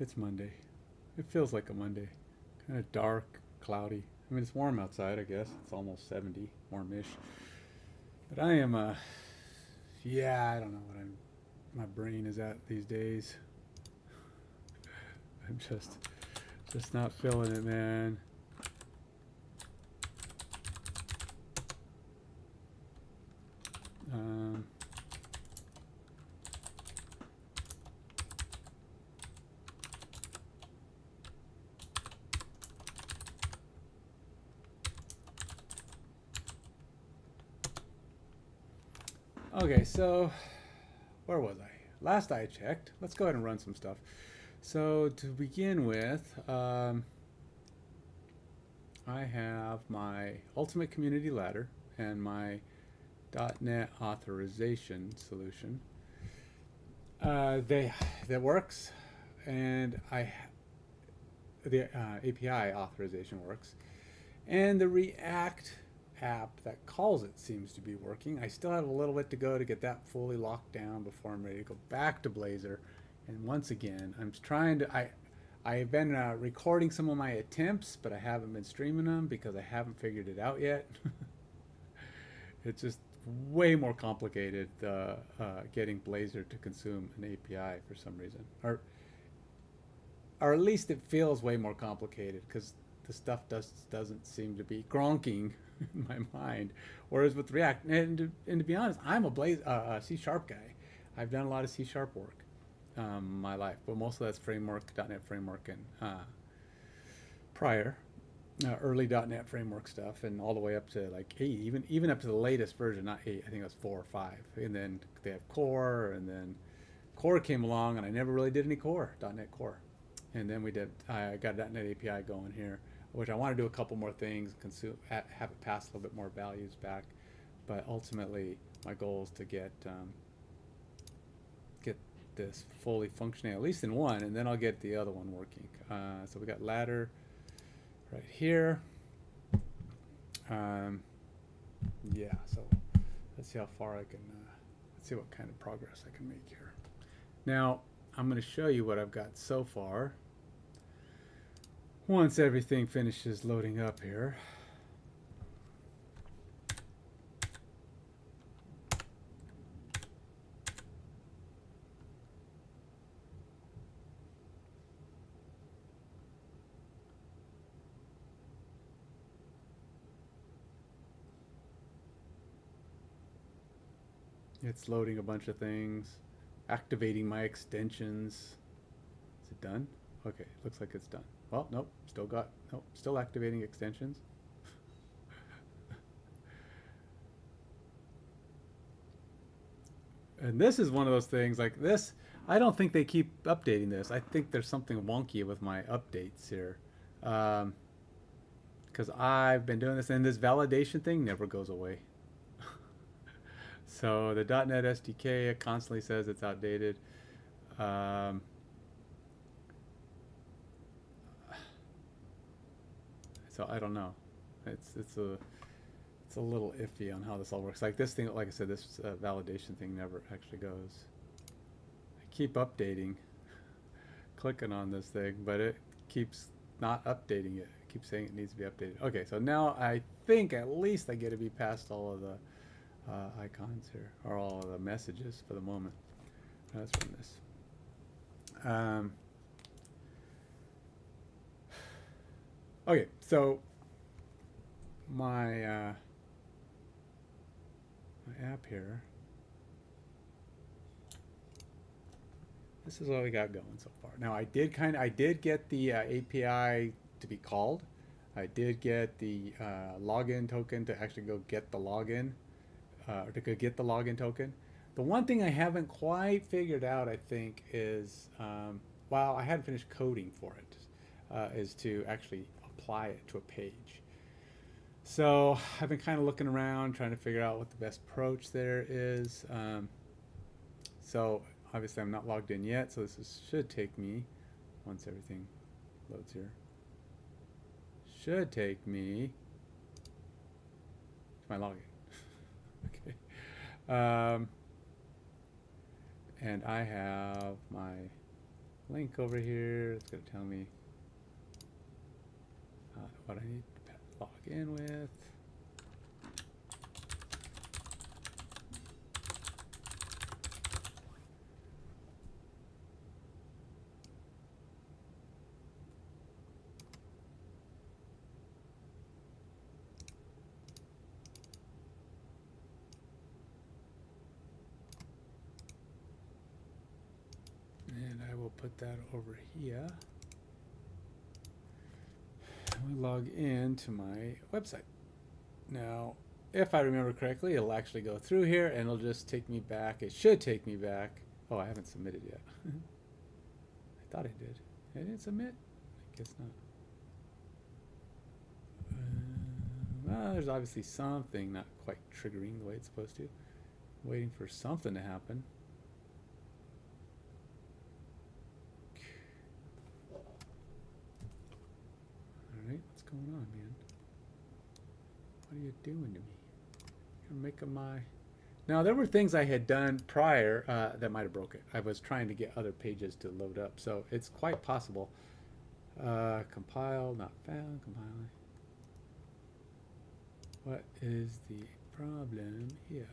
It's Monday. It feels like a Monday. Kind of dark, cloudy. I mean, it's warm outside, I guess. It's almost 70, warmish. But I am, yeah, I don't know what my brain is at these days. I'm just not feeling it, man. Um, okay, so where was I? Last I checked, let's go ahead and run some stuff. So to begin with, I have my Ultimate Community Ladder and my .NET authorization solution. They that works, and the API authorization works, and the React app that calls it seems to be working. I still have a little bit to go to get that fully locked down before I'm ready to go back to Blazor. And once again, I'm trying to. I've been recording some of my attempts, but I haven't been streaming them because I haven't figured it out yet. It's just way more complicated getting Blazor to consume an API for some reason, or at least it feels way more complicated because the stuff doesn't seem to be gronking in my mind. Whereas with React, and to be honest, I'm a C Sharp guy. I've done a lot of C Sharp work my life, but most of that's framework, .NET framework, and prior early .NET framework stuff, and all the way up to like 8, even up to the latest version, not 8. I think it was 4 or 5. And then they have Core, and then Core came along, and I never really did any Core .NET Core. And then I got a .NET API going here, which I want to do a couple more things, have it pass a little bit more values back. But ultimately, my goal is to get this fully functioning, at least in one, and then I'll get the other one working. So we got ladder right here. Yeah, so let's see how far I can, let's see what kind of progress I can make here. Now, I'm going to show you what I've got so far. Once everything finishes loading up here. It's loading a bunch of things, activating my extensions. Is it done? Okay, looks like it's done. Well, nope, still activating extensions. And this is one of those things like this. I don't think they keep updating this. I think there's something wonky with my updates here. Because I've been doing this, and this validation thing never goes away. So the .NET SDK, it constantly says it's outdated. Um, so I don't know. It's a little iffy on how this all works. Like this thing, like I said, this validation thing never actually goes. I keep updating, clicking on this thing, but it keeps not updating it. It keeps saying it needs to be updated. Okay, so now I think at least I get to be past all of the icons here, or all of the messages for the moment. Let's run this. Okay, so my my app here. This is what we got going so far. Now I did get the API to be called. I did get the login token to actually go get the login, to go get the login token. The one thing I haven't quite figured out, I think, is while I hadn't finished coding for it, is to actually apply it to a page. So I've been kind of looking around, trying to figure out what the best approach there is. So obviously I'm not logged in yet, so should take me, once everything loads here, should take me to my login. Okay. And I have my link over here. It's going to tell me what I need to log in with. And I will put that over here. We log into my website. Now, if I remember correctly, it'll actually go through here and it'll just take me back. It should take me back. Oh, I haven't submitted yet. I thought I did. I didn't submit? I guess not. Well, there's obviously something not quite triggering the way it's supposed to. Waiting for something to happen. Alright, what's going on, man? What are you doing to me? You're making my... Now, there were things I had done prior that might have broke it. I was trying to get other pages to load up, so it's quite possible. Compile, not found, compiling. What is the problem here?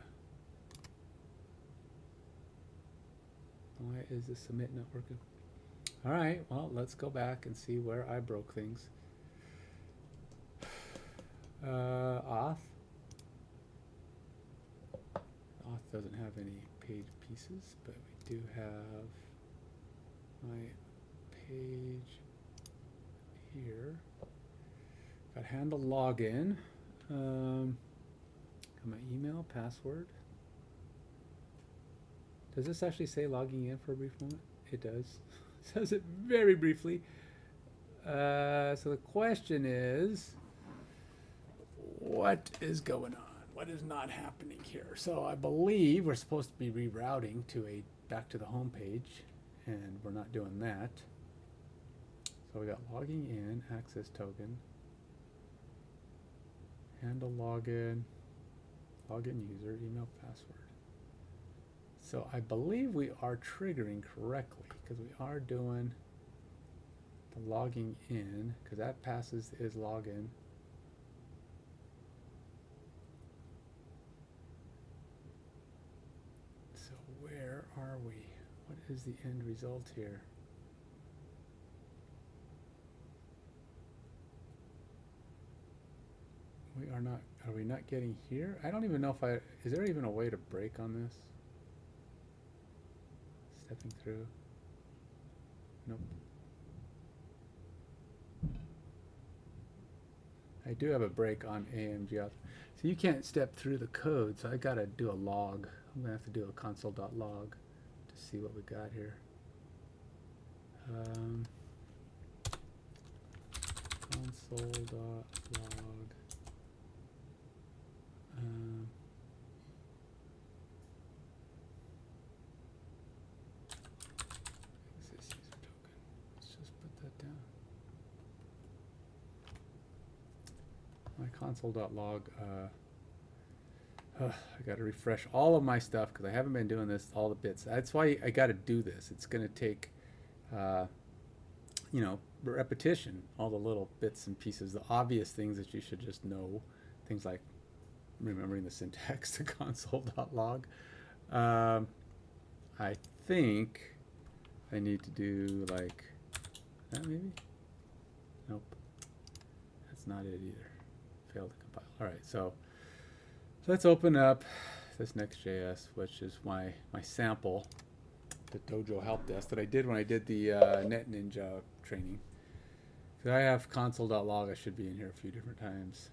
Why is the submit not working? All right, well, let's go back and see where I broke things. Auth. Auth doesn't have any page pieces, but we do have my page here. Got handle login. Got my email, password. Does this actually say logging in for a brief moment? It does. It says it very briefly. So the question is, what is going on? What is not happening here? So I believe we're supposed to be rerouting to back to the home page, and we're not doing that. So we got logging in, access token, handle login, login user, email, password. So I believe we are triggering correctly because we are doing the logging in, because that passes is login. So where are we? What is the end result here? We are not, are we not getting here? I don't even know if is there even a way to break on this? Stepping through. Nope. I do have a break on AMG auth. So you can't step through the code, so I gotta do a log. I'm gonna have to do a console.log to see what we got here. Console.log. My console.log, I got to refresh all of my stuff because I haven't been doing this, all the bits. That's why I got to do this. It's going to take, you know, repetition, all the little bits and pieces, the obvious things that you should just know, things like remembering the syntax to console.log. I think I need to do like that maybe? Nope. That's not it either. Failed to compile. All right, so let's open up this Next.js, which is my sample, the Dojo help desk that I did when I did the Net Ninja training. So I have console.log. I should be in here a few different times.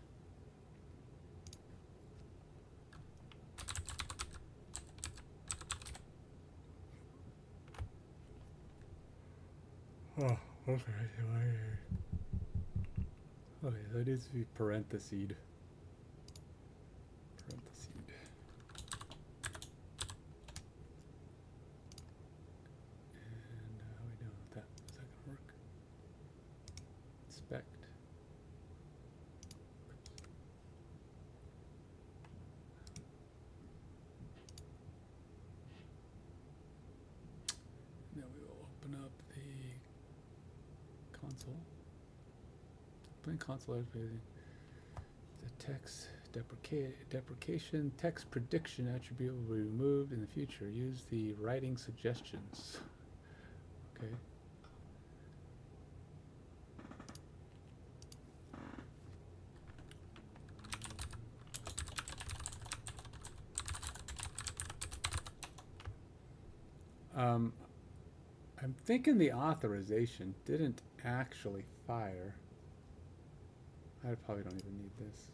Oh, okay. Okay, that needs to be parentheses. Parentheses. And how are we doing with that? Is that gonna work? Inspect. Then we will open up the console. Plain console editing. The text deprecation text prediction attribute will be removed in the future. Use the writing suggestions. Okay. I'm thinking the authorization didn't actually fire. I probably don't even need this.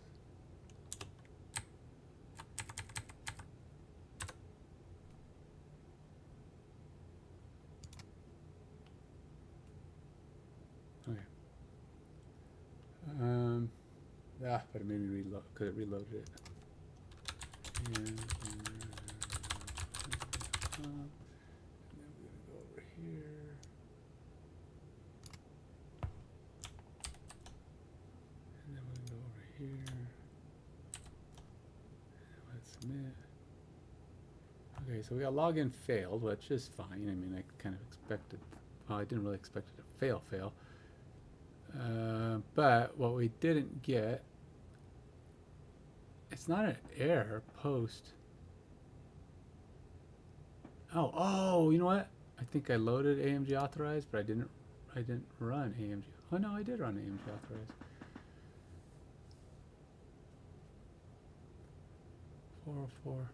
Okay. But it made me reload because it reloaded it. And then we're gonna go over here. And then we're gonna go over here. And let's submit. Okay, so we got login failed, which is fine. I mean, I kind of expected. Well, I didn't really expect it to fail. But what we didn't get, it's not an error post. Oh, you know what? I think I loaded AMG authorized, but I didn't run AMG. Oh no, I did run AMG authorized. 404.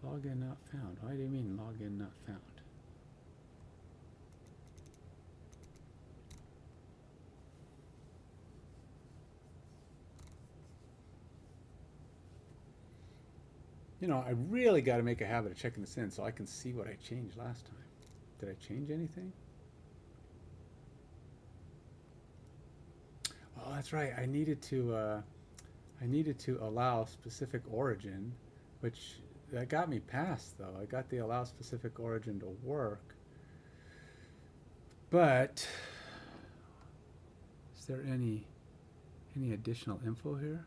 Login not found. Why do you mean login not found? You know, I really got to make a habit of checking this in so I can see what I changed last time. Did I change anything? Oh, that's right. I needed to allow specific origin, which that got me past though. I got the allow specific origin to work. But is there any additional info here?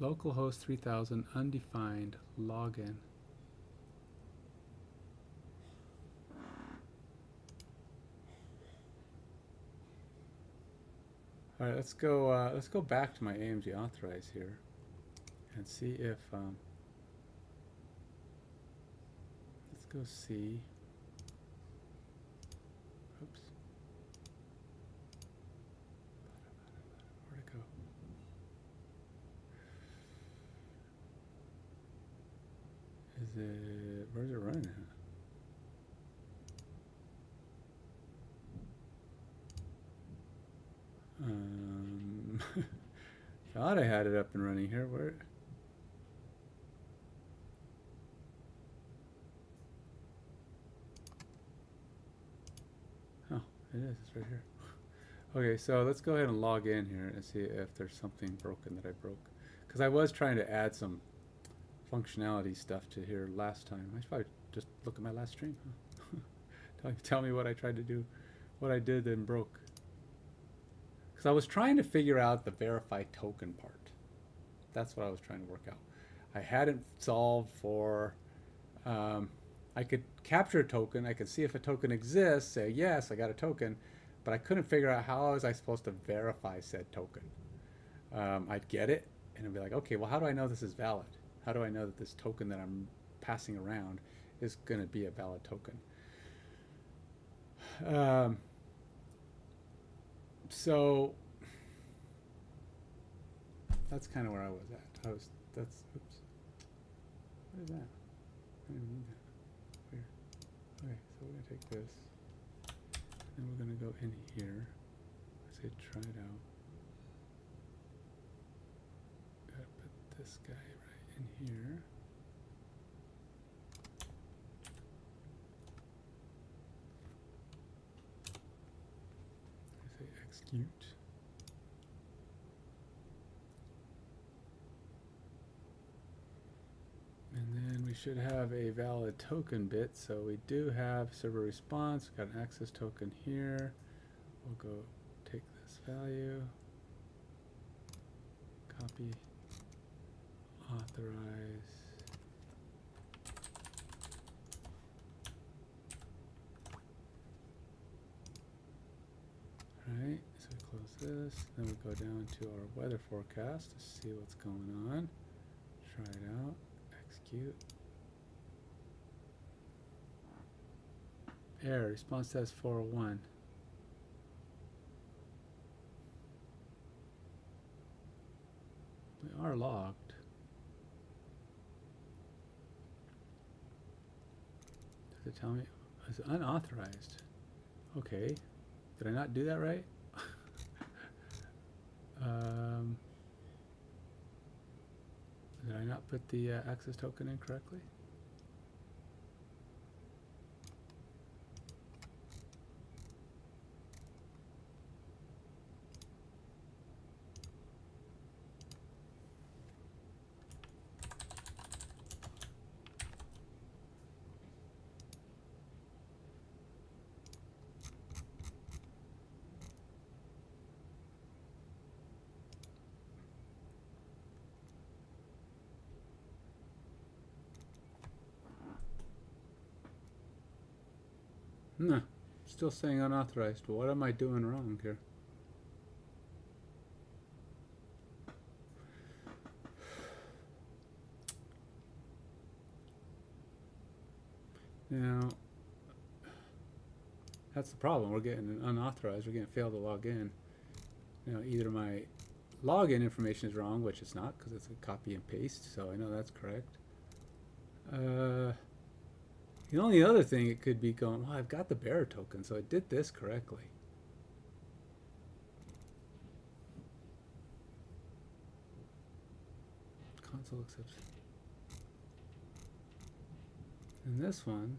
Localhost 3000 undefined login. All right, let's go back to my AMG authorize here and see if let's go see. Oops. Where'd it go? Where's it running at? Thought I had it up and running here. Where? Oh, it is. It's right here. Okay, so let's go ahead and log in here and see if there's something broken that I broke. Because I was trying to add some functionality stuff to here last time. I should probably just look at my last stream. Huh? Tell me what I tried to do, what I did and broke. Because I was trying to figure out the verify token part. That's what I was trying to work out. I hadn't solved for, I could capture a token. I could see if a token exists, say, yes, I got a token. But I couldn't figure out how was I supposed to verify said token. I'd get it, and I'd be like, okay, well, how do I know this is valid? How do I know that this token that I'm passing around is going to be a valid token? So that's kind of where I was at. Oops. What is that? I didn't mean that. Weird. Okay, so we're going to take this. And we're going to go in here. I say try it out. Gotta put this guy right in here. I say execute. And then we should have a valid token bit. So we do have server response. We've got an access token here. We'll go take this value, copy, authorize, close this. Then we go down to our weather forecast to see what's going on. Try it out. Execute. Error. Response says 401. We are logged. Does it tell me? It's unauthorized. Okay. Did I not do that right? Did I not put the access token in correctly? No, still saying unauthorized. What am I doing wrong here? Now, that's the problem. We're getting an unauthorized. We're getting failed to log in. Either my login information is wrong, which it's not because it's a copy and paste, so I know that's correct. The only other thing it could be going, well, I've got the bearer token, so I did this correctly. Console accepts. And this one,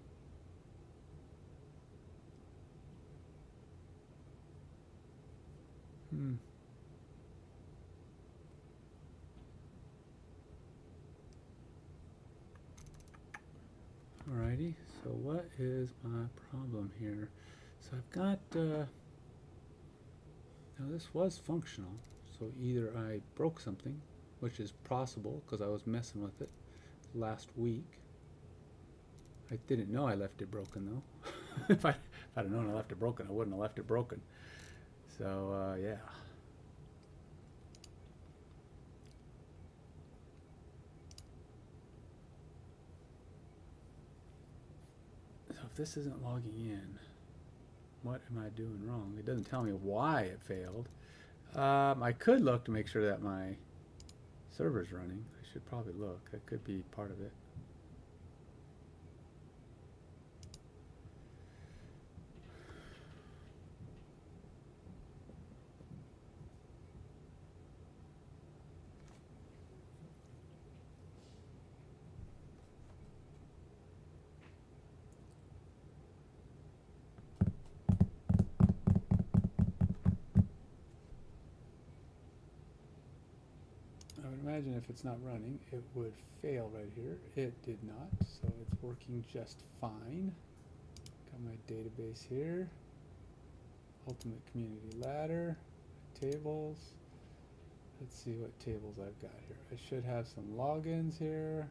Alrighty, so what is my problem here? So I've got, now this was functional, so either I broke something, which is possible because I was messing with it last week. I didn't know I left it broken though. if I'd have known I left it broken, I wouldn't have left it broken. So, yeah. So if this isn't logging in, what am I doing wrong? It doesn't tell me why it failed. I could look to make sure that my server's running. I should probably look. That could be part of it. Imagine if it's not running, it would fail right here. It did not, so it's working just fine. Got my database here. Ultimate Community Ladder, tables. Let's see what tables I've got here. I should have some logins here.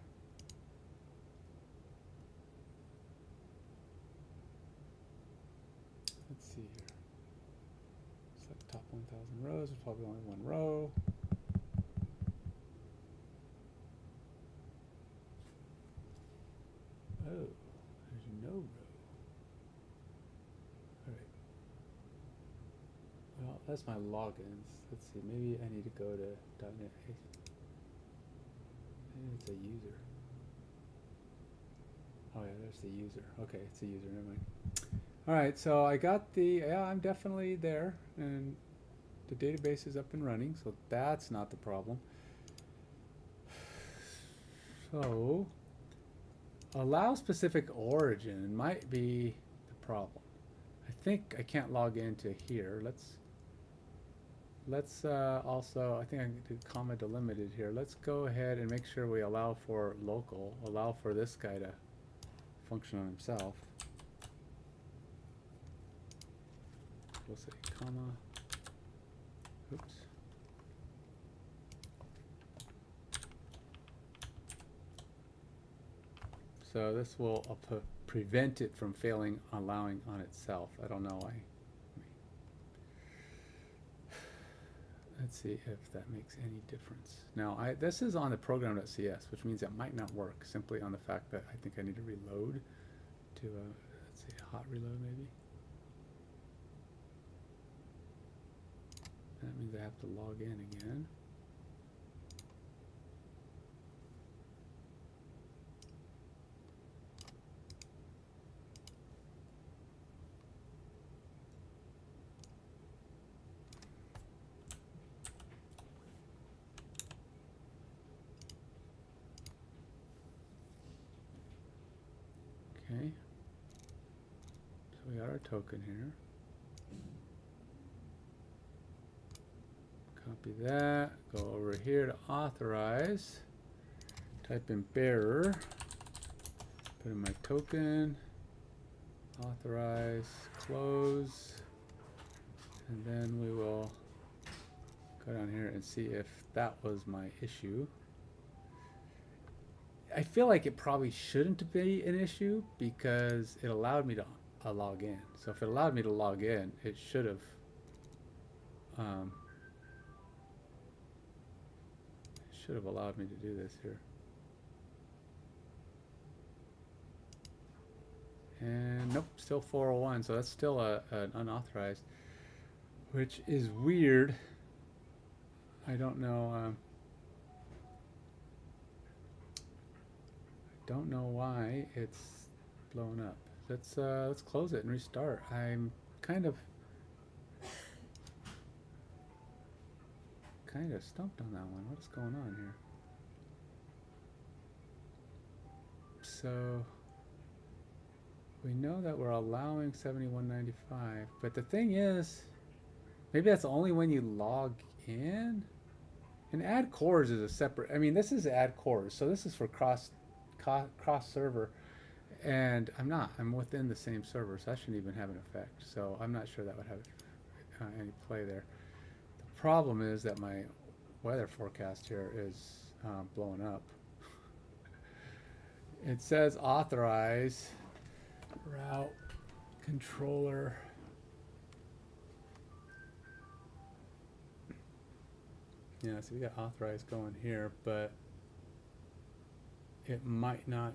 Let's see here. Select top 1,000 rows. There's probably only one row. Oh, there's no row. Alright. Well, that's my logins. Let's see, maybe I need to go to .NET. Maybe it's a user. Oh yeah, there's the user. Okay, it's a user, never mind. Alright, so I got the, yeah, I'm definitely there, and the database is up and running, so that's not the problem. So, allow specific origin might be the problem. I think I can't log into here. Let's also, I think I can do comma delimited here. Let's go ahead and make sure we allow for local, allow for this guy to function on himself. We'll say comma, oops. So this will prevent it from failing, allowing on itself. I don't know why. Let's see if that makes any difference. Now, this is on the program.cs, which means it might not work simply on the fact that I think I need to reload to, let's see, a hot reload maybe. That means I have to log in again. Okay, so we got our token here. Copy that, go over here to authorize, type in bearer, put in my token, authorize, close, and then we will go down here and see if that was my issue. I feel like it probably shouldn't be an issue because it allowed me to log in. So if it allowed me to log in, it should have allowed me to do this here. And nope, still 401, so that's still an unauthorized, which is weird. I don't know. Don't know why it's blown up. Let's close it and restart. I'm kind of stumped on that one. What's going on here? So we know that we're allowing 7195, but the thing is, maybe that's only when you log in. And add cores is a separate. I mean, this is add cores, so this is for cross server, and I'm within the same server, so that shouldn't even have an effect. So I'm not sure that would have any play there. The problem is that my weather forecast here is blowing up. It says authorize route controller. Yeah, so we got authorized going here, but it might not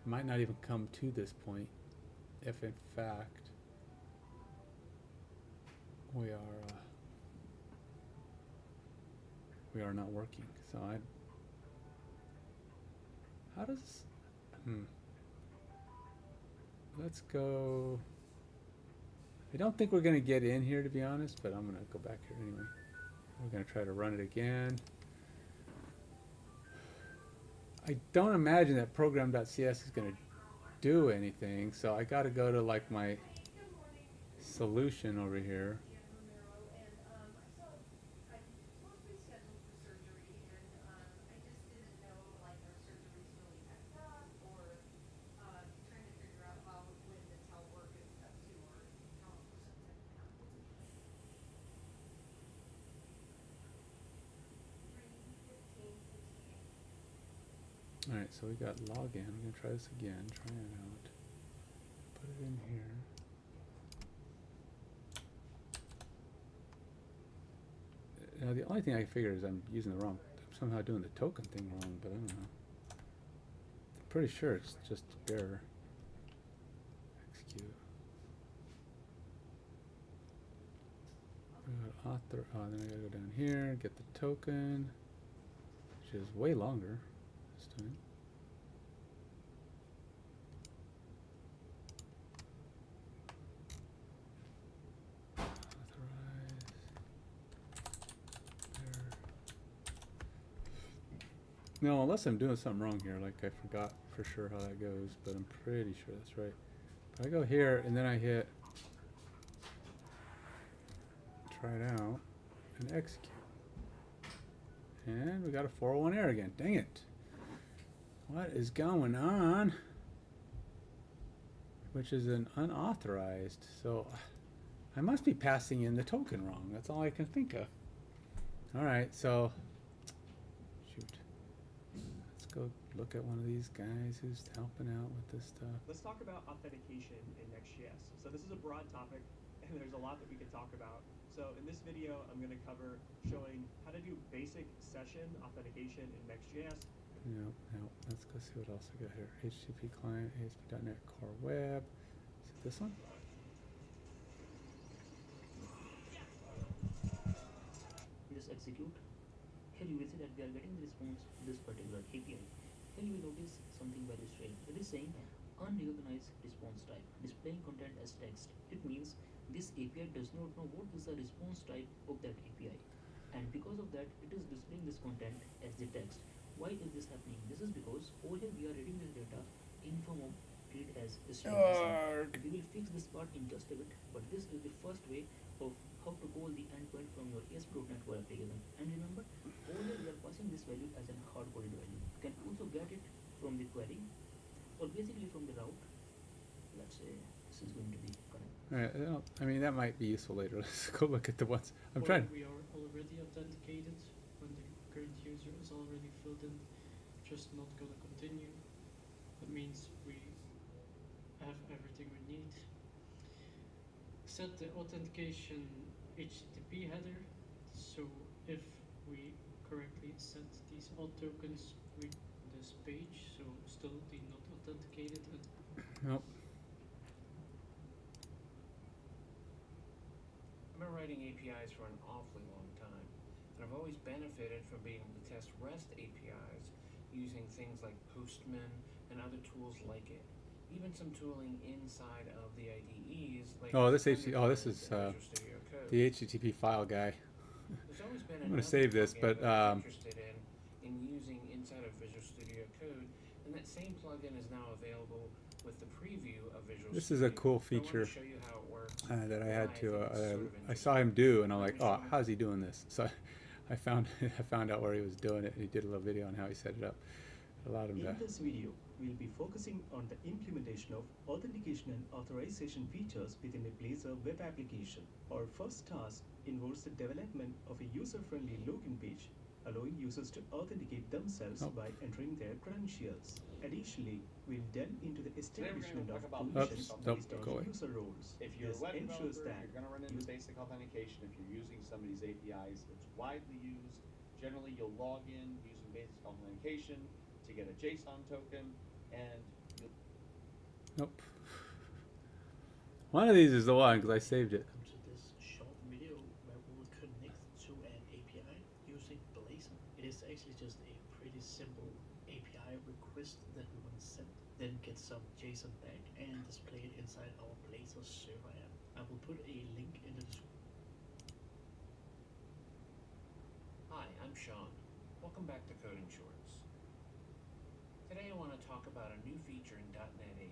even come to this point if in fact we are not working. So how does let's go. I don't think we're gonna get in here, to be honest, but I'm gonna go back here anyway. We're gonna try to run it again. I don't imagine that program.cs is going to do anything, so I got to go to like my solution over here. Alright, so we got login. I'm going to try this again. Try it out. Put it in here. Now the only thing I figure is I'm using the wrong, I'm somehow doing the token thing wrong, but I don't know. I'm pretty sure it's just bearer. Execute. Author, then I gotta go down here, get the token, which is way longer this time. Authorize. There. No, unless I'm doing something wrong here, like I forgot for sure how that goes, but I'm pretty sure that's right. But I go here and then I hit try it out and execute. And we got a 401 error again. Dang it. What is going on? Which is an unauthorized. So I must be passing in the token wrong. That's all I can think of. Alright, so shoot. Let's go look at one of these guys who's helping out with this stuff. Let's talk about authentication in Next.js. So this is a broad topic. It there's a lot that we could talk about. So in this video, I'm going to cover showing how to do basic session authentication in Next.js. No, let's go see what else I got here. HTTP client, ASP.NET Core Web. Is it this one? Just execute. Here you will see that we are getting the response to this particular API. Here you will notice something very strange. It is saying unrecognized response type, displaying content as text. It means this API does not know what is the response type of that API. And because of that, it is displaying this content as the text. Why is this happening? This is because over here we are reading this data in form of read as string. We will fix this part in just a bit, but this is the first way of how to call the endpoint from your ASP.NET Core application. And remember, over here we are passing this value as a hard-coded value. You can also get it from the query or basically from the route. Let's say this is going to be connect. Alright, well, I mean, that might be useful later. Let's go look at the ones. I'm trying. We are already authenticated when the current user is already filled in, just not gonna continue. That means we have everything we need. Set the authentication HTTP header, so if we correctly set these auth tokens with this page, so still the not authenticated. Nope. I've been writing APIs for an awfully long time, and I've always benefited from being able to test REST APIs using things like Postman and other tools like it. Even some tooling inside of the IDEs like This is the HTTP file guy. There's always been I'm going to save this, but interested in using inside of Visual Studio Code, and that same plugin is now available with the preview of Visual this Studio. is a cool So I wanna feature show you how it works, that I had why I to. think it's sort of I saw him do, and I'm like, Let me oh, show how's he doing this? So I found out where he was doing it, and he did a little video on how he set it up. It allowed him to. In this video, we'll be focusing on the implementation of authentication and authorization features within a Blazor web application. Our first task involves the development of a user-friendly login page, allowing users to authenticate themselves by entering their credentials. Additionally, we'll delve into the establishment of permissions based on user roles. If you're a This web ensures developer, that you're going to run into basic authentication if you're using somebody's APIs. It's widely used. Generally, you'll log in using basic authentication to get a JSON token, and Nope. One of these is the one because I saved it. To this short video where we will connect to an API using Blazor. It is actually just a pretty simple API request that we want to send, then get some JSON back and display it inside our Blazor server app. I will put a link in the description. Hi, I'm Sean. Welcome back to Coding Shorts. Today I want to talk about a new feature in .NET 8.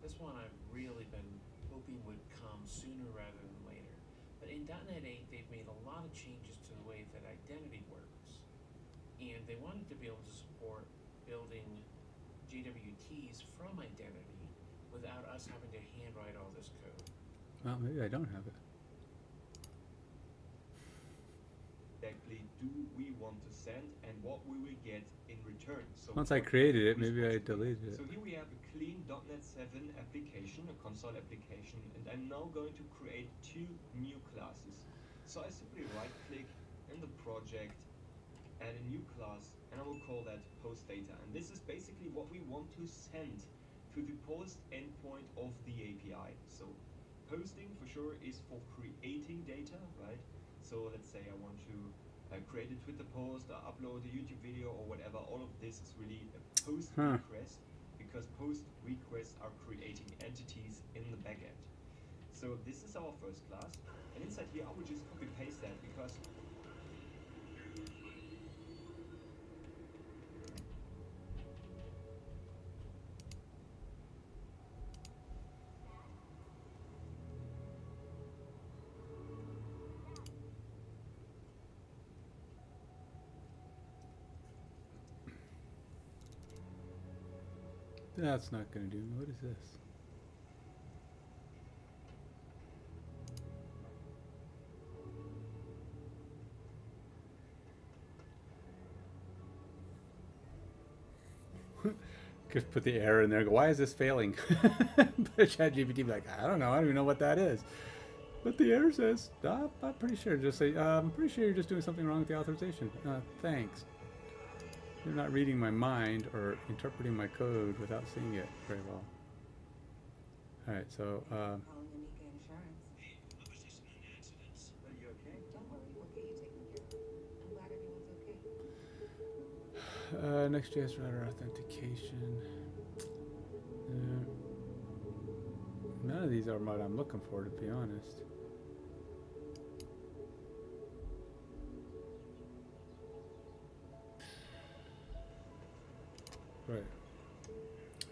This one I've really been hoping would come sooner rather than later. But in .NET 8 they've made a lot of changes to the way that identity works. And they wanted to be able to support building JWTs from identity without us having to handwrite all this code. Well, maybe I don't have it. Exactly do we want to send and what we will get in return. So Once I created it, maybe I deleted it. So here we have a clean .NET 7 application, a console application, and I'm now going to create two new classes. So I simply right click in the project, add a new class, and I will call that post data. And this is basically what we want to send to the post endpoint of the API. So posting for sure is for creating data, right? So let's say I want to create a Twitter post, or upload a YouTube video or whatever. All of this is really a post request, because post requests are creating entities in the backend. So this is our first class, and inside here I will just copy paste that because That's not going to do me. What is this? Could put the error in there and go, why is this failing? But ChatGPT be like, I don't know. I don't even know what that is. But the error says, I'm pretty sure. Just say, I'm pretty sure you're just doing something wrong with the authorization. Thanks. You're not reading my mind or interpreting my code without seeing it very well. All right, so Calling Anika Insurance. I was just in an accident. Are you okay? Don't worry, we'll get you taken care of. I'm glad everyone's okay. Next.js router authentication. None of these are what I'm looking for, to be honest. Right.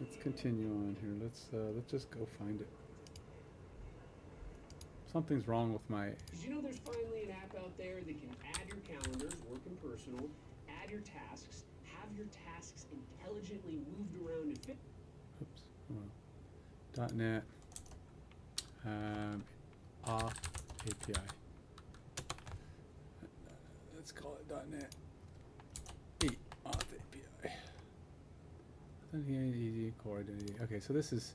Let's continue on here. Let's just go find it. Something's wrong with my. Did you know there's finally an app out there that can add your calendars, work and personal, add your tasks, have your tasks intelligently moved around and fit? Oops. Well, .NET Auth API. Let's call it .NET 8 Auth API. Authenticating easy core identity. Okay, so this is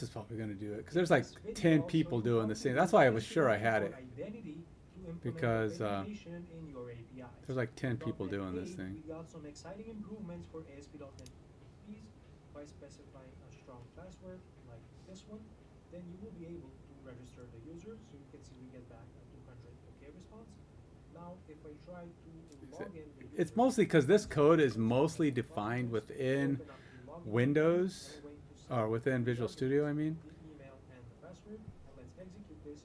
probably going to do it because there's like 10 people doing the same. That's why I was sure I had it, because there's like 10 people doing this thing. We got some exciting improvements for ASP.NET Ps by specifying a strong password like this one. Then you will be able to register the user, so you can see we get back a 200 OK response. Now, if I try to log in, It's mostly because this code is mostly defined within Windows, or within Visual Studio, I mean. the email and the password, and let's execute this.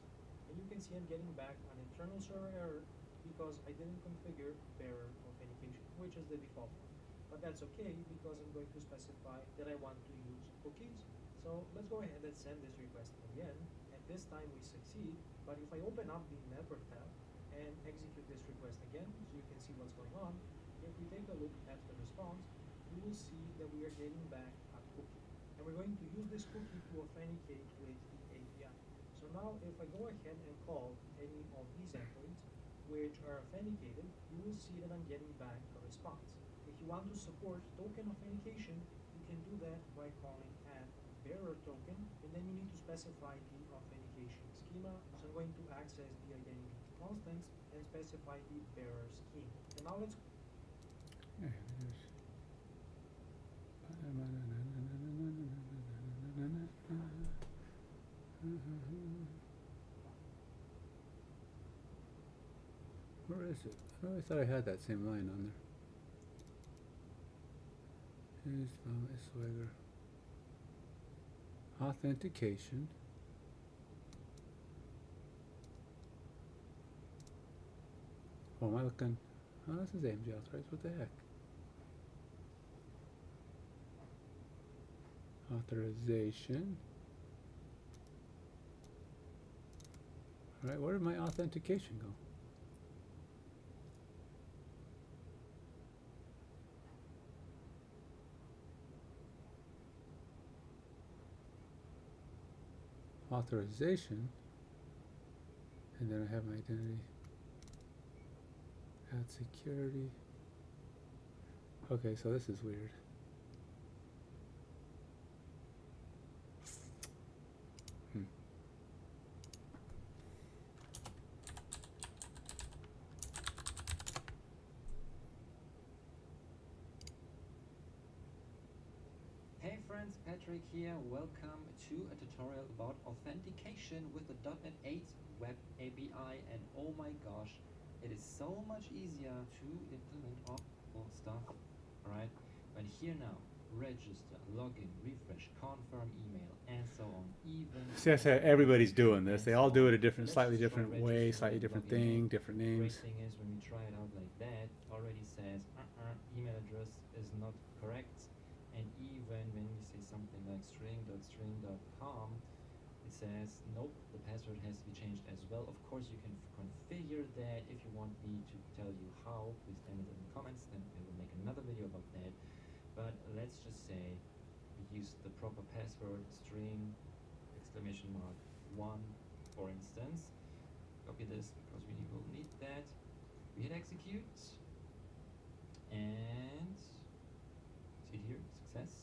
And you can see I'm getting back an internal server error because I didn't configure bearer authentication, which is the default one. But that's okay because I'm going to specify that I want to use cookies. So let's go ahead and send this request again. And this time we succeed. But if I open up the network tab and execute this request again, so you can see what's going on, if we take a look at the response, you will see that we are getting back a cookie. And we're going to use this cookie to authenticate with the API. So now if I go ahead and call any of these endpoints which are authenticated, you will see that I'm getting back a response. If you want to support token authentication, you can do that by calling add bearer token, and then you need to specify the authentication schema. So I'm going to access the identity constants and specify the bearer scheme. And now let's Where is it? I always thought I had that same line on there. Here's Swagger. Authentication. Oh, am I looking? Oh, this is AMG authorized. What the heck? Authorization. All right, where did my authentication go? Authorization, and then I have my identity. Add security. Okay, so this is weird. Hey friends, Patrick here. Welcome to a tutorial about authentication with the .NET 8 Web API, and oh my gosh, it is so much easier to implement all stuff, right? But here now, register, login, refresh, confirm email, and so on. Even See, I said everybody's doing this. They all do it a different, slightly different way, slightly different thing, different names. Great thing is when we try it out like that, already says email address is not correct. And even when we say something like string.string.com, it says nope, the password has to be changed as well. Of course, you can configure that. If you want me to tell you how, please tell me that in the comments, then I will make another video about that. But let's just say we use the proper password, string, exclamation mark 1, for instance. Copy this because we will need that. We hit execute, and see here, success.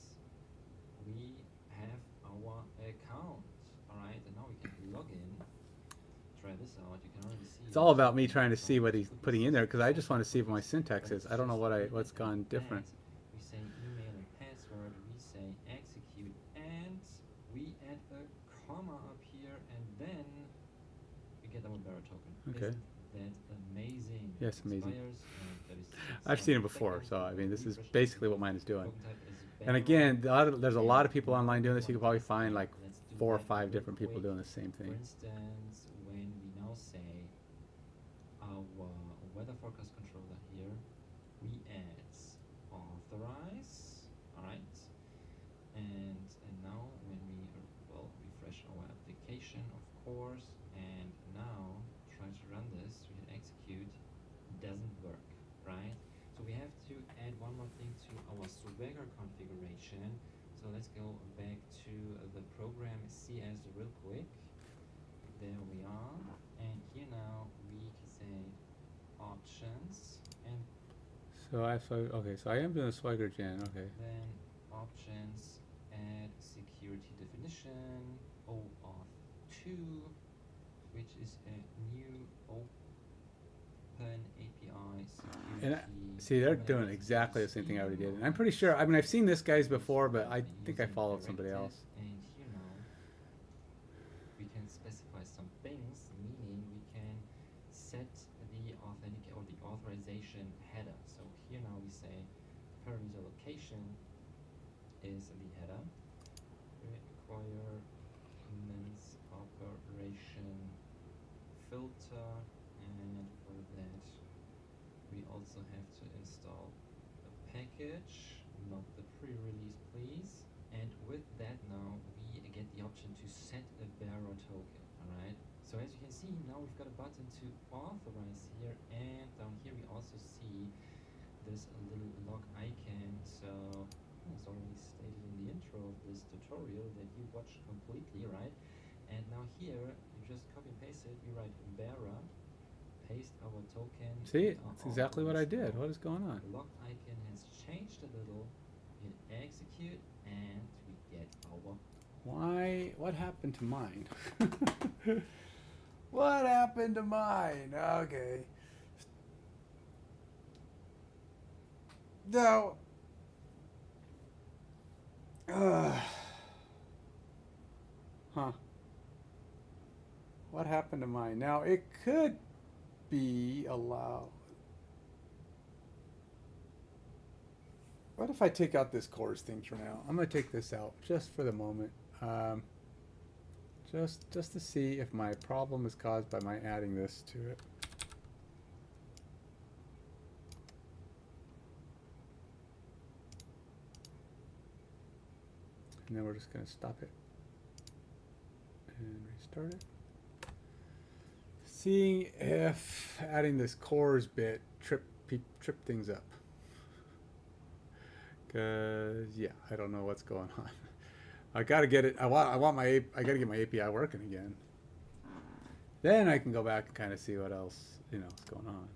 We have our account. Alright, and now we can log in. this out, you can already see. It's all about me trying to see what he's putting in there because I just want to see what my syntax is. I don't know what's gone different. We say email and password, we say execute, and we add a comma up here, and then we get our bearer token. Okay. Isn't that amazing? Yes, amazing. Expires in 36 I've seen it before, so I mean, this is basically what mine is doing. Token type is And bearer. again, there's a lot of people online doing this. You can probably find like Let's do 4 or that 5 real different people quick. doing the same For thing. instance, when we now say our weather forecast controller here, we add authorize, alright, and now when we refresh our application, of course, and now try to run this, we hit execute, doesn't work, right? So we have to add one more thing to our Swagger configuration. So let's go back to the program CS real quick. There we are, and here now we can say options, and So okay, so I am doing a Swagger gen. Okay. then options, add security definition, OAuth 2, which is a new open API security. And see, they're doing exactly the same thing I already did. And I'm pretty sure. I mean, I've seen this guy's before, but I think I followed somebody else. And here now we can specify some things, meaning we can set the authorization header. So here now we say per user location is the header. Requirements operation filter, and for that we also have to install a package, not the pre-release please. And with that now we get the option to set a bearer token, alright? So as you can see, now we've got a button to authorize here, and down here we also see this little log icon. So it's already stated in the intro of this tutorial that you watched completely, right? And now here you just copy and paste it, we write bearer, paste our token. See, and it's exactly what I did. now What is going on? the log icon has changed a little, hit execute, and we get our Why? What happened to mine? What happened to mine? Okay. No. Huh. What happened to mine? Now it could be allowed. What if I take out this cores thing for now? I'm gonna take this out just for the moment. Just to see if my problem is caused by my adding this to it. And then we're just gonna stop it and restart it. Seeing if adding this cores bit trip things up. Cause yeah, I don't know what's going on. I gotta get it. I gotta get my API working again. Then I can go back and kind of see what else is going on.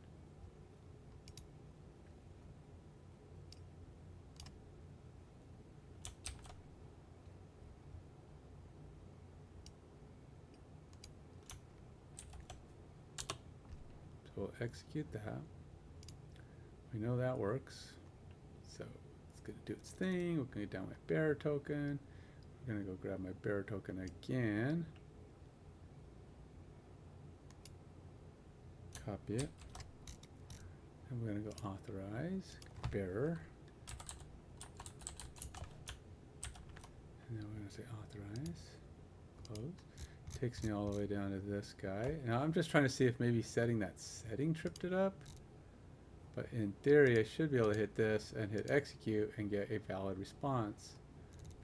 So we'll execute that. We know that works. So it's gonna do its thing. We're gonna get down my bearer token. We're gonna go grab my bearer token again. Copy it. And we're gonna go authorize, bearer. And then we're gonna say authorize, close. Takes me all the way down to this guy. Now I'm just trying to see if maybe setting that setting tripped it up. But in theory, I should be able to hit this and hit execute and get a valid response.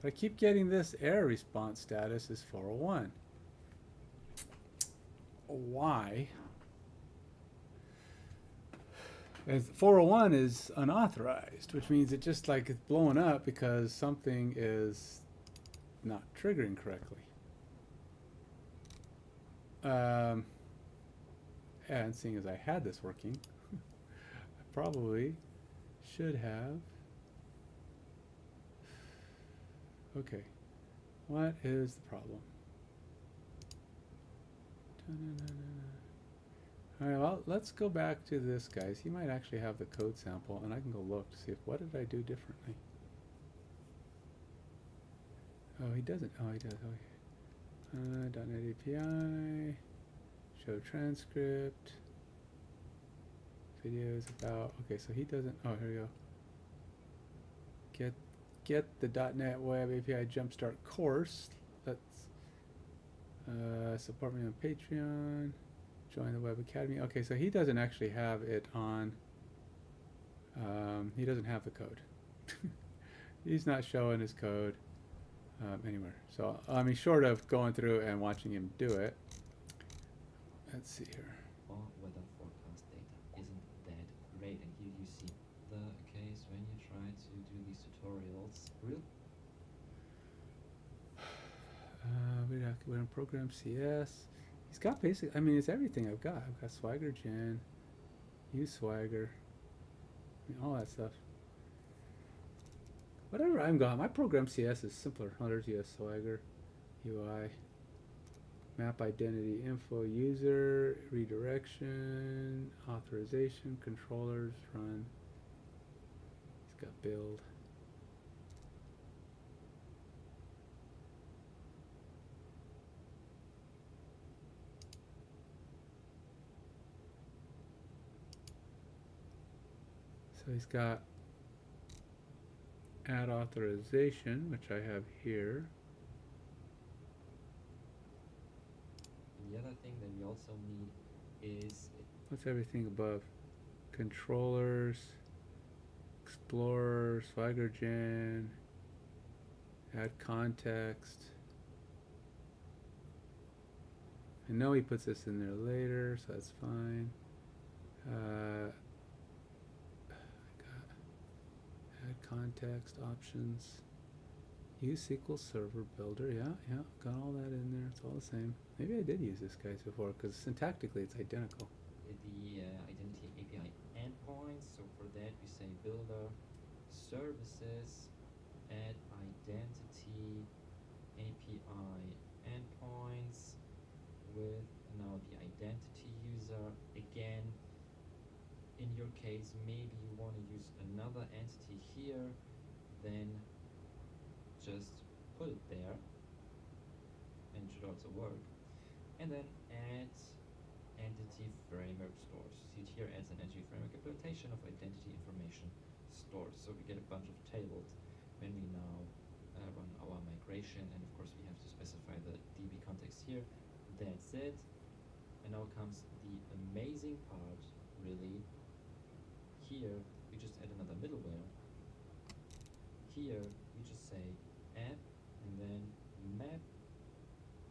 But I keep getting this error response status is 401. Why? And 401 is unauthorized, which means it just like it's blowing up because something is not triggering correctly. And seeing as I had this working, I probably should have. Okay, what is the problem? Da-na-na-na-na. All right, well, let's go back to this, guys. He might actually have the code sample, and I can go look to see if, what did I do differently? Oh, he doesn't. Oh, he does. Okay. .NET API. Show transcript. Videos about. Okay, so he doesn't. Oh, here we go. Get the .NET Web API Jumpstart course. Let's support me on Patreon. Join the Web Academy. Okay, so he doesn't actually have it on. He doesn't have the code. He's not showing his code anywhere. So I mean, short of going through and watching him do it. Let's see here. Or weather forecast data isn't that great. And here you see the case when you try to do these tutorials. We're in program CS. He's got basic. I mean, it's everything I've got. I've got Swagger Gen, use Swagger, I mean, all that stuff. Whatever I'm got, my program CS is simpler. AutoGS Swagger, UI, map identity info, user, redirection, authorization, controllers, run. He's got build. So he's got add authorization, which I have here. And the other thing that we also need is What's everything above? Controllers, Explorer, Swagger Gen, add context. I know he puts this in there later, so that's fine. Add context options. Use SQL Server Builder. Yeah, got all that in there. It's all the same. Maybe I did use this guys before because syntactically it's identical. the identity API endpoints. So for that we say builder services add identity API endpoints with now the identity user. Again, in your case, maybe you want to use another entity here, then just put it there and it should also work. And then add entity framework stores. See it here as an entity framework implementation of identity information stores. So we get a bunch of tables when we now run our migration, and of course we have to specify the DB context here. That's it. And now comes the amazing part, really. Here we just add another middleware. Here we just say app and then map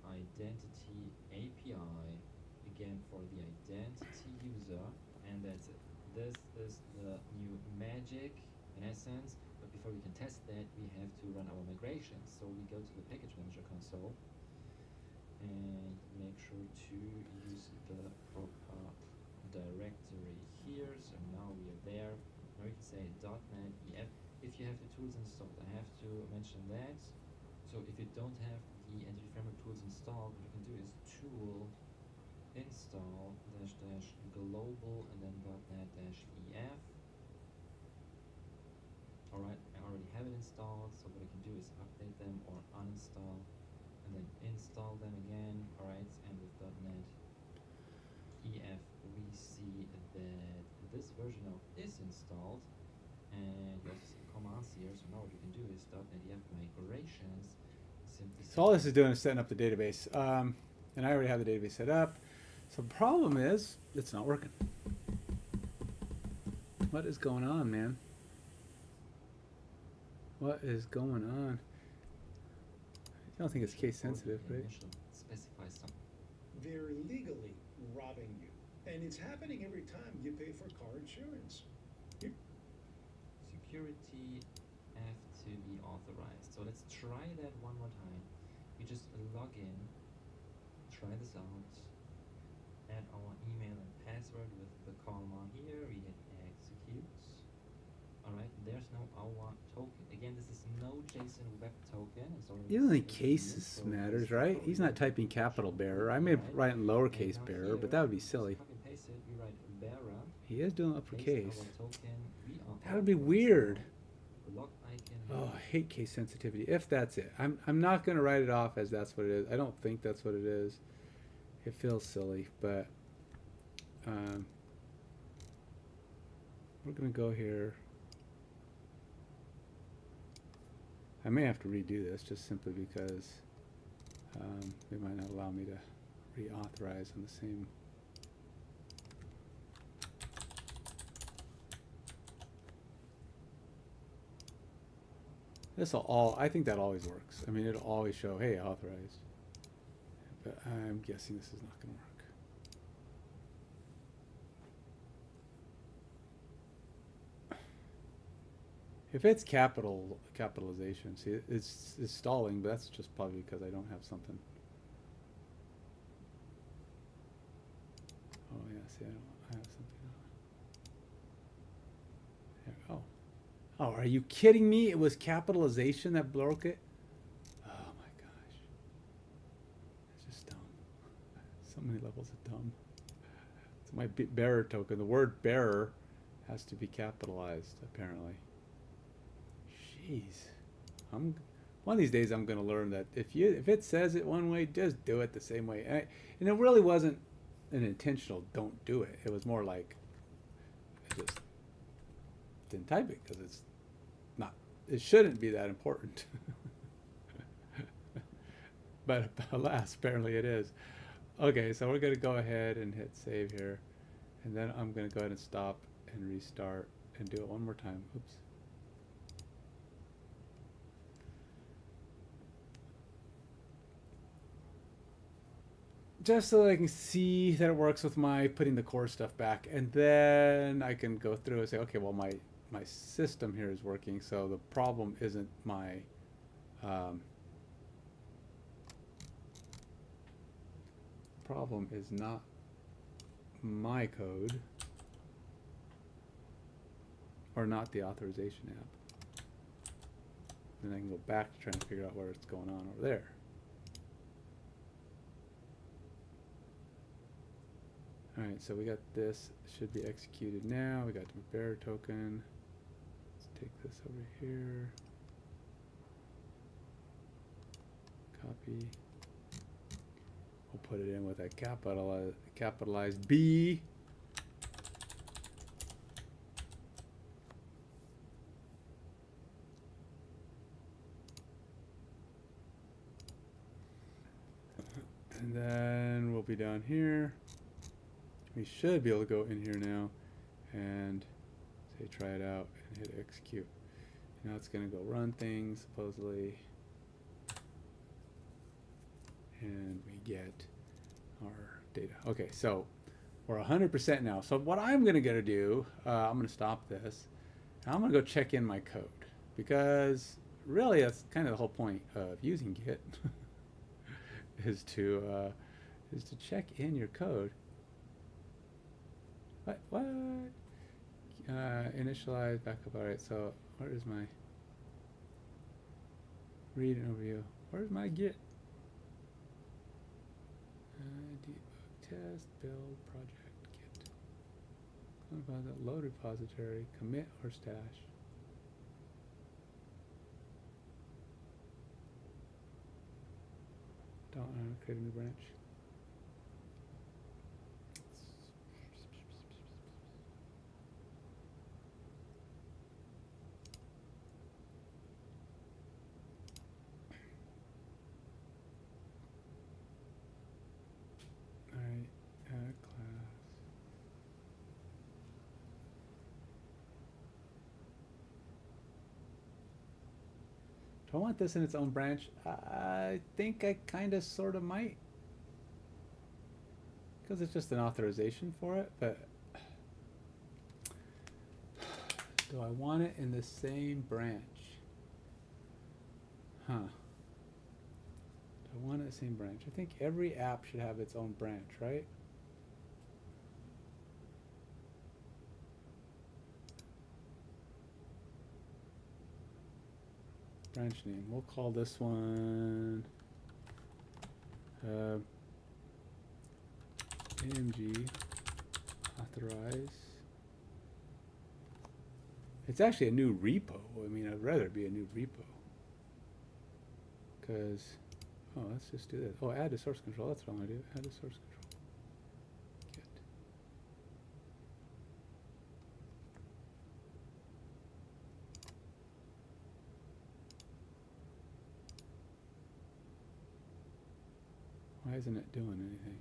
identity API again for the identity user, and that's it. This is the new magic in essence, but before we can test that we have to run our migration. So we go to the package manager console and make sure to use the proper directory here. So now we are there. Now we can say .NET EF. If you have the tools installed, I have to mention that. So if you don't have the entity framework tools installed, what you can do is tool install -- global and then .NET -EF. Alright, I already have it installed, so what I can do is update them or uninstall and then install them again. Alright, and with .NET EF we see that this version now is installed, and you also see commands here. So now what you can do is .NET EF migrations. Simply So all this is doing is setting up the database, and I already have the database set up. So the problem is it's not working. What is going on, man? What is going on? I don't think it's case sensitive, right? Specify some. They're legally robbing you. And it's happening every time you pay for car insurance. Security have to be authorized. So let's try that one more time. We just log in, try this out, add our email and password with the command here. We hit execute. Alright, there's no our token. Again, this is no JSON web token. It's already The only saved cases here, so matters, this right? is He's not already typing capital shown bearer. I here, may right? write in lowercase And now bearer, here, but that would be just silly. copy and paste it He is doing paste uppercase. our token, we are That would be authorized weird. now. Log icon. Oh, I hate case sensitivity. If that's it, I'm not gonna write it off as that's what it is. I don't think that's what it is. It feels silly, but we're gonna go here. I may have to redo this just simply because they might not allow me to reauthorize on the same. This'll all, I think that always works. I mean, it'll always show, hey, authorized. But I'm guessing this is not gonna work. If it's capitalization, see, it's stalling, but that's just probably because I don't have something. Oh yeah, see, I have something. There, oh. Oh, are you kidding me? It was capitalization that broke it? Oh my gosh. It's just dumb. So many levels of dumb. It's my bearer token. The word bearer has to be capitalized, apparently. Jeez. One of these days I'm going to learn that if it says it one way, just do it the same way. And it really wasn't an intentional don't do it. It was more like I just didn't type it because it's not, it shouldn't be that important. But alas, apparently it is. Okay, so we're going to go ahead and hit save here. And then I'm going to go ahead and stop and restart and do it one more time. Oops. Just so that I can see that it works with my putting the core stuff back, and then I can go through and say, okay, well my system here is working, so the problem isn't my problem is not my code or not the authorization app. Then I can go back to trying to figure out where it's going on over there. Alright, so we got this, should be executed now. We got the bearer token. Let's take this over here. Copy. We'll put it in with a capitalized B. And then we'll be down here. We should be able to go in here now and say try it out and hit execute. Now it's going to go run things supposedly, and we get our data. Okay, so we're 100% now. So what I'm going to do, I'm going to stop this, and I'm going to go check in my code, because really that's kind of the whole point of using Git is to check in your code. What? Initialize backup. Alright, so where is my read and overview? Where's my Git? Debug, test, build, project, Git. Load repository, commit or stash. Don't create a new branch. Do I want this in its own branch? I think I kind of sort of might, because it's just an authorization for it, but do I want it in the same branch? Huh. Do I want it in the same branch? I think every app should have its own branch, right? Branch name. We'll call this one AMG authorize It's actually a new repo. I mean, I'd rather it be a new repo. Because, oh, let's just do this. Oh, add to source control. That's what I'm going to do. Add to source control. Get. Why isn't it doing anything?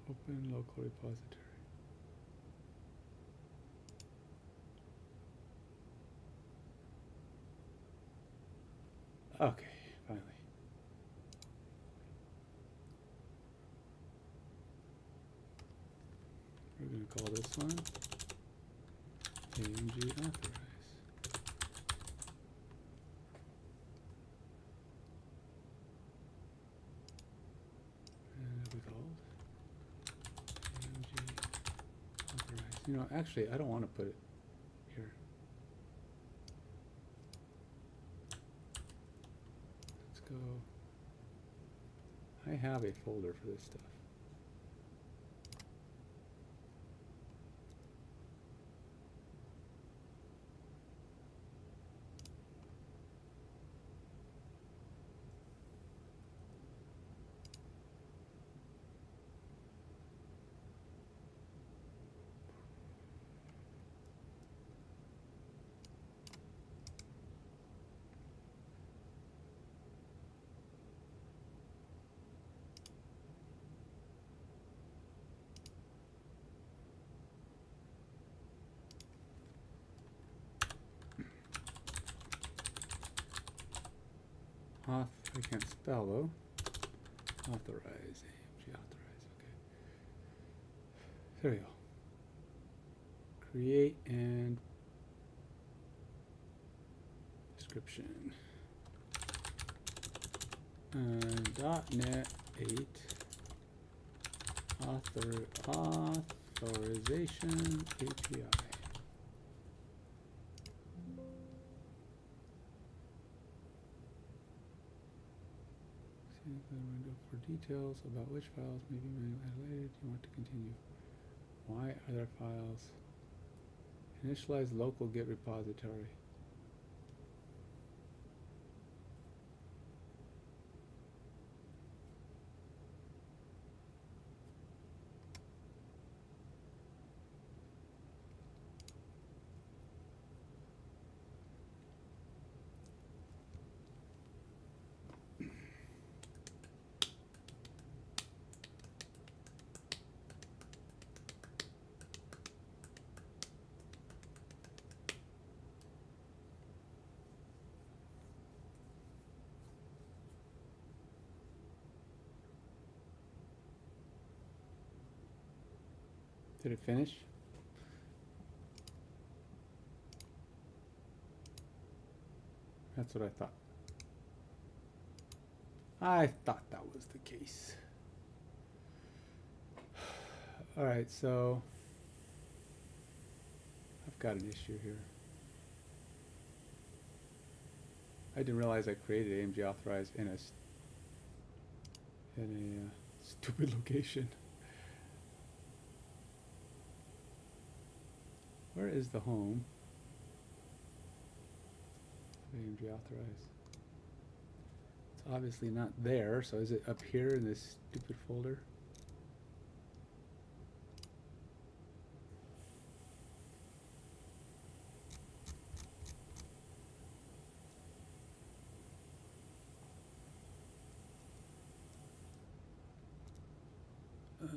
Open local repository. Okay, finally. We're going to call this one AMG authorize. And it'll be called AMG authorize. You know, actually, I don't want to put it here. Let's go. I have a folder for this stuff. Auth, I can't spell though. Authorize, AMG authorize, okay. There we go. Create and description. .NET 8 authorization API. Window for details about which files may be manually edited. You want to continue. Why are there files? Initialize local Git repository. Did it finish? That's what I thought. I thought that was the case. All right, so I've got an issue here. I didn't realize I created AMG authorize in a stupid location. Where is the home of AMG authorize? It's obviously not there, so is it up here in this stupid folder? I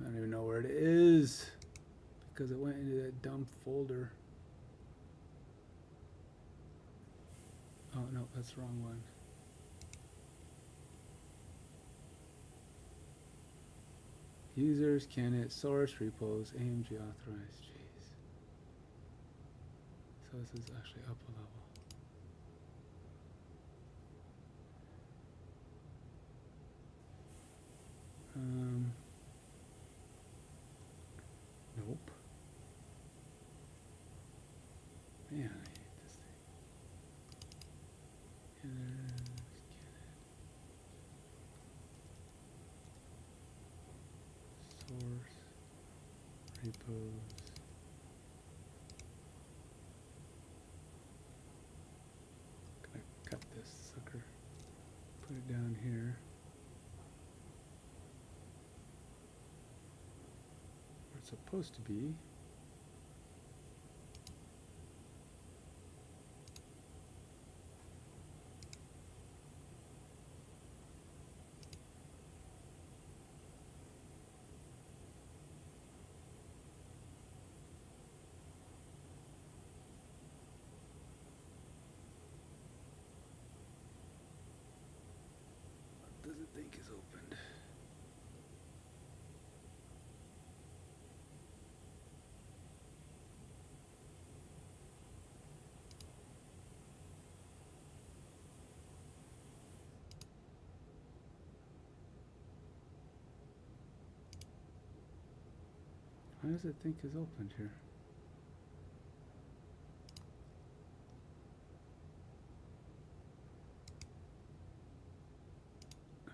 don't even know where it is because it went into that dumb folder. Oh no, that's the wrong one. Users can hit source repos AMG authorized. Jeez. So this is actually up a level. Nope. Man, I hate this thing. repos. Gonna cut this sucker. Put it down here. Where it's supposed to be. What does it think is opened? Why does it think is opened here?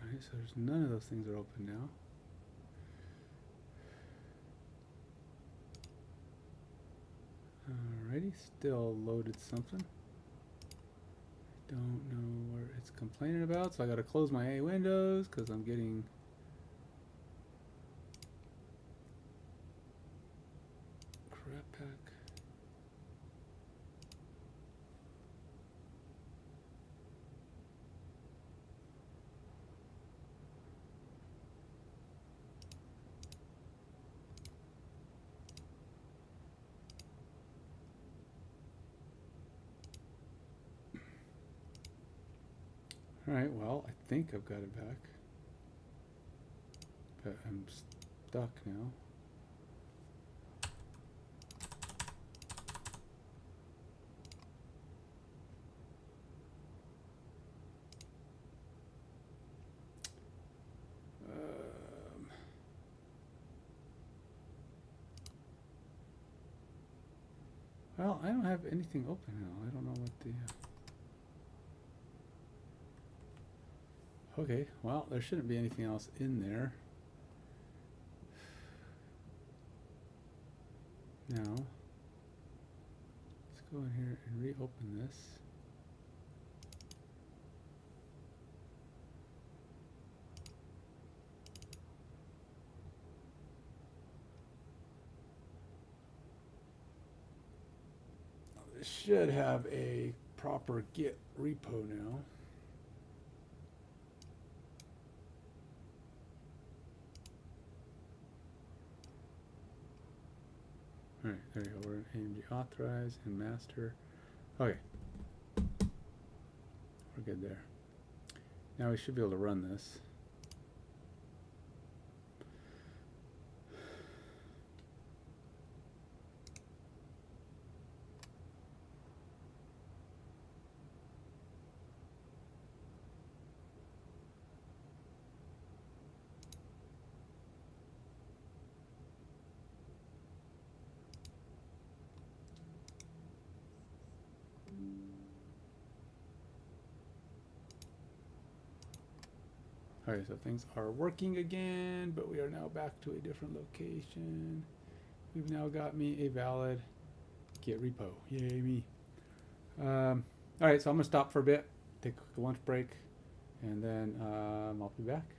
Alright, so there's none of those things are open now. Alrighty, still loaded something. Don't know where it's complaining about, so I gotta close my A windows because I'm getting crap pack. Alright, well, I think I've got it back. But I'm stuck now. Well, I don't have anything open now. I don't know what the... Okay, well, there shouldn't be anything else in there. Now, let's go in here and reopen this. This should have a proper Git repo now. Alright, there you go. We're in AMD authorize and master. Okay. We're good there. Now we should be able to run this. Alright, so things are working again, but we are now back to a different location. We've now got me a valid Git repo. Yay me. Alright, so I'm going to stop for a bit, take a lunch break, and then I'll be back.